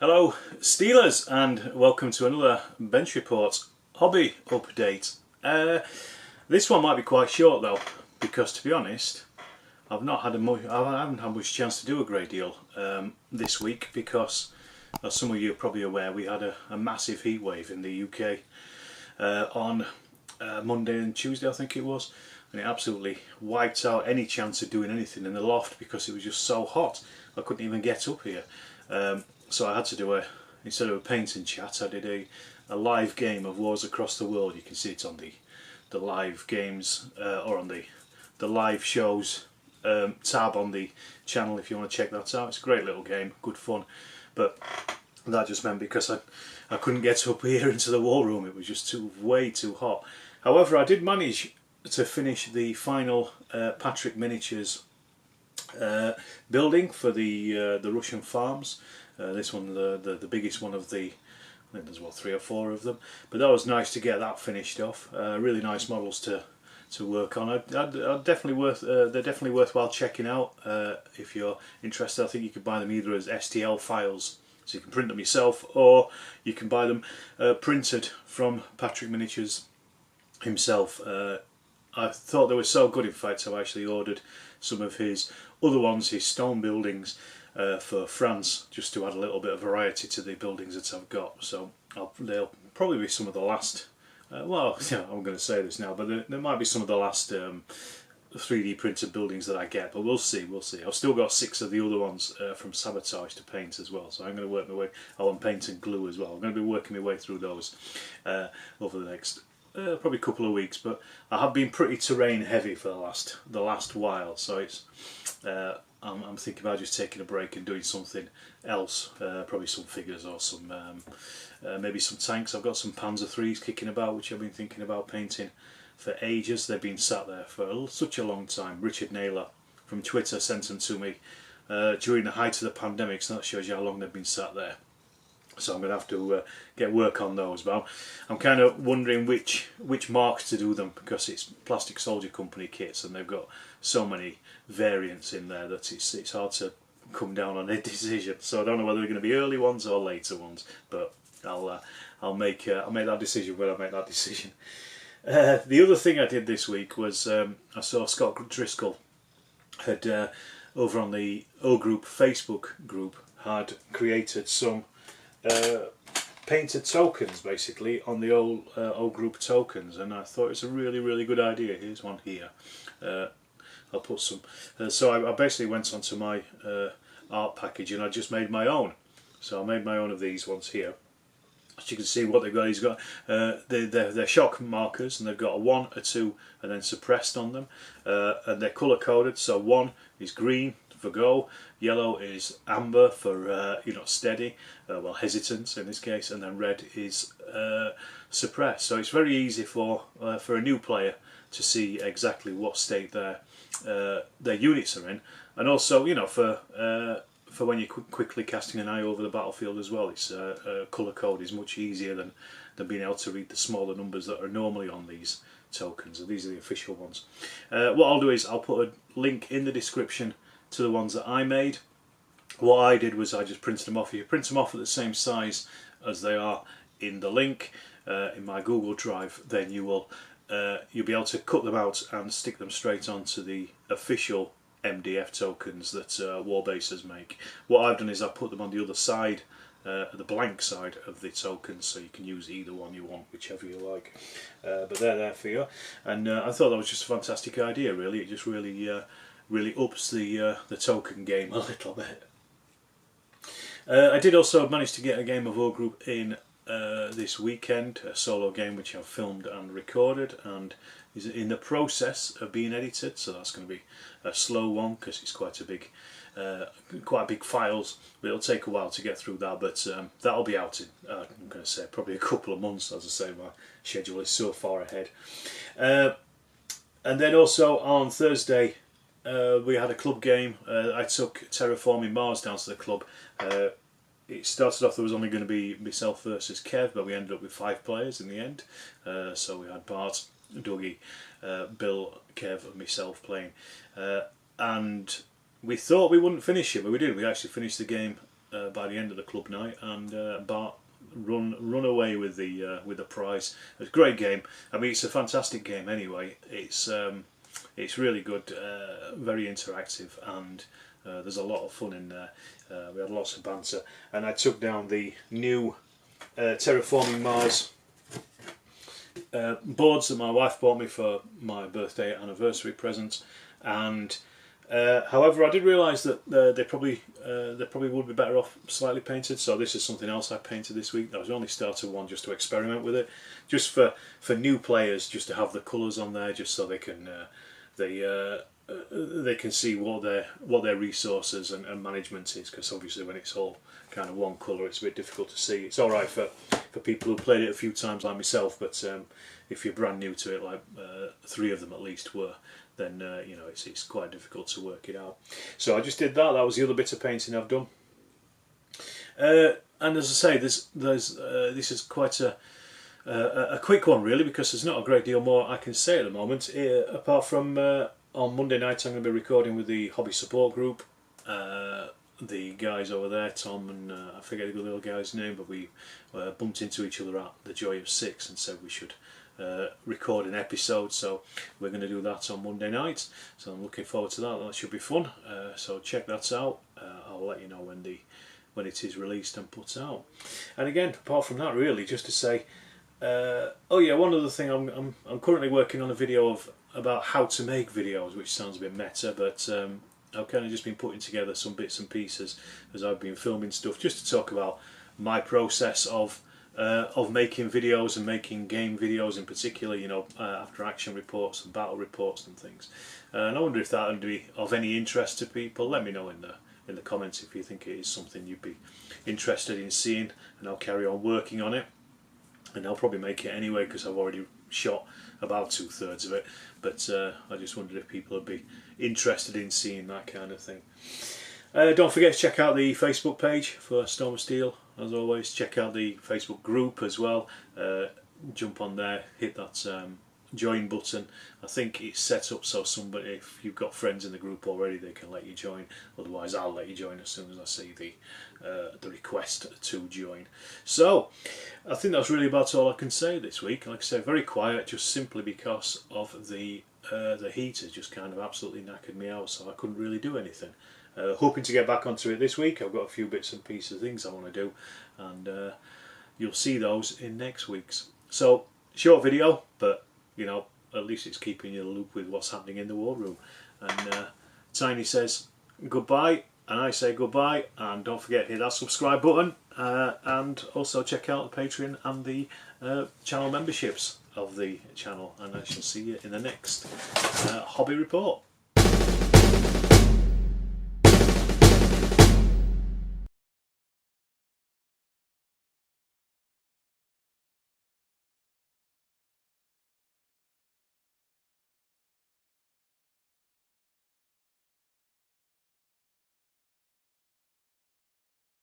Hello Steelers, and welcome to another Bench Report hobby update. This one might be quite short though, because to be honest I haven't had much chance to do a great deal this week, because as some of you are probably aware, we had a massive heat wave in the UK on Monday and Tuesday I think it was, and it absolutely wiped out any chance of doing anything in the loft because it was just so hot. I couldn't even get up here. So I had to do instead of a painting chat, I did a live game of Wars Across the World. You can see it on the live games or on the live shows tab on the channel if you want to check that out. It's a great little game, good fun, but that just meant because I couldn't get up here into the war room, it was just way too hot. However, I did manage to finish the final Patrick Miniatures building for the Russian farms. This one, the biggest one of the, I think there's what, 3 or 4 of them, but that was nice to get that finished off. Really nice models to work on. They're definitely worthwhile checking out if you're interested. I think you could buy them either as STL files, so you can print them yourself, or you can buy them printed from Patrick Miniatures himself. I thought they were so good, in fact I actually ordered some of his other ones, his stone buildings, for France, just to add a little bit of variety to the buildings that I've got. So they'll probably be some of the last, well, yeah, I'm going to say this now, but there might be some of the last 3D printed buildings that I get, but we'll see. I've still got 6 of the other ones from Sabotage to paint as well, so I'm going to work my way, and paint and glue as well. I'm going to be working my way through those over the next probably a couple of weeks, but I have been pretty terrain heavy for the last while, so it's I'm thinking about just taking a break and doing something else, probably some figures or some maybe some tanks. I've got some Panzer IIIs kicking about which I've been thinking about painting for ages. They've been sat there for such a long time. Richard Naylor from Twitter sent them to me during the height of the pandemic, so that shows you how long they've been sat there. So I'm going to have to get work on those, but I'm kind of wondering which marks to do them, because it's Plastic Soldier Company kits and they've got so many variants in there that it's hard to come down on a decision. So I don't know whether they're going to be early ones or later ones, but I'll make that decision when I make that decision. The other thing I did this week was I saw Scott Driscoll had over on the O Group Facebook group had created some painted tokens basically on the old O Group tokens, and I thought it's a really good idea. Here's one here. I'll put some. So I basically went onto my art package and I just made my own. So I made my own of these ones here. As you can see, what they've got, he's got they're shock markers, and they've got a 1, a 2, and then suppressed on them, and they're colour coded. So 1 is green for go, yellow is amber for steady, well, hesitant in this case, and then red is suppressed. So it's very easy for a new player to see exactly what state their units are in, and also for when you're quickly casting an eye over the battlefield as well. It's colour code is much easier than being able to read the smaller numbers that are normally on these tokens, and these are the official ones. What I'll do is I'll put a link in the description to the ones that I made. What I did was I just printed them off. You print them off at the same size as they are in the link in my Google Drive, then you'll be able to cut them out and stick them straight onto the official MDF tokens that Warbasers make. What I've done is I've put them on the other side, the blank side of the tokens, so you can use either one you want, whichever you like. But they're there for you, and I thought that was just a fantastic idea. Really, it just really ups the token game a little bit. I did also manage to get a game of O Group in this weekend, a solo game which I've filmed and recorded and is in the process of being edited, so that's going to be a slow one because it's quite big files, but it'll take a while to get through that, but that'll be out in I'm going to say probably a couple of months. As I say, my schedule is so far ahead. And then also on Thursday we had a club game. I took Terraforming Mars down to the club. It started off there was only going to be myself versus Kev, but we ended up with 5 players in the end. So we had Bart, Dougie, Bill, Kev and myself playing, and we thought we wouldn't finish it, but we did. We actually finished the game by the end of the club night, and Bart run away with the prize. It's a great game. I mean, it's a fantastic game anyway. It's really good, very interactive, and there's a lot of fun in there. We had lots of banter, and I took down the new Terraforming Mars boards that my wife bought me for my birthday anniversary present, and however, I did realise that they probably would be better off slightly painted. So this is something else I painted this week. I was only started one just to experiment with it, just for new players, just to have the colours on there, just so they can see what their resources and management is. Because obviously, when it's all kind of one colour, it's a bit difficult to see. It's all right for people who played it a few times like myself, but if you're brand new to it, like 3 of them at least were, then you know, it's quite difficult to work it out. So I just did that. That was the other bit of painting I've done. And as I say, this is quite a quick one really, because there's not a great deal more I can say at the moment, apart from on Monday night I'm going to be recording with the hobby support group. The guys over there, Tom and I forget the little guy's name, but we bumped into each other at the Joy of Six and said we should record an episode, so we're going to do that on Monday night. So I'm looking forward to that. That should be fun. So check that out. I'll let you know when it is released and put out. And again, apart from that, really, just to say, oh yeah, one other thing. I'm currently working on a video about how to make videos, which sounds a bit meta, but I've kind of just been putting together some bits and pieces as I've been filming stuff, just to talk about my process of making videos and making game videos in particular, you know, after action reports and battle reports and things. And I wonder if that would be of any interest to people. Let me know in the comments if you think it is something you'd be interested in seeing, and I'll carry on working on it. And I'll probably make it anyway, because I've already shot about 2/3 of it, but I just wondered if people would be interested in seeing that kind of thing. Don't forget to check out the Facebook page for Storm of Steel. As always, check out the Facebook group as well. Jump on there, hit that join button. I think it's set up so somebody, if you've got friends in the group already, they can let you join. Otherwise, I'll let you join as soon as I see the request to join. So I think that's really about all I can say this week. Like I say, very quiet, just simply because of the heat has just kind of absolutely knackered me out, so I couldn't really do anything. Hoping to get back onto it this week. I've got a few bits and pieces of things I want to do, and you'll see those in next week's. So short video, but you know, at least it's keeping you in the loop with what's happening in the war room. And Tiny says goodbye, and I say goodbye, and don't forget to hit that subscribe button, and also check out the Patreon and the channel memberships of the channel, and I shall see you in the next hobby report.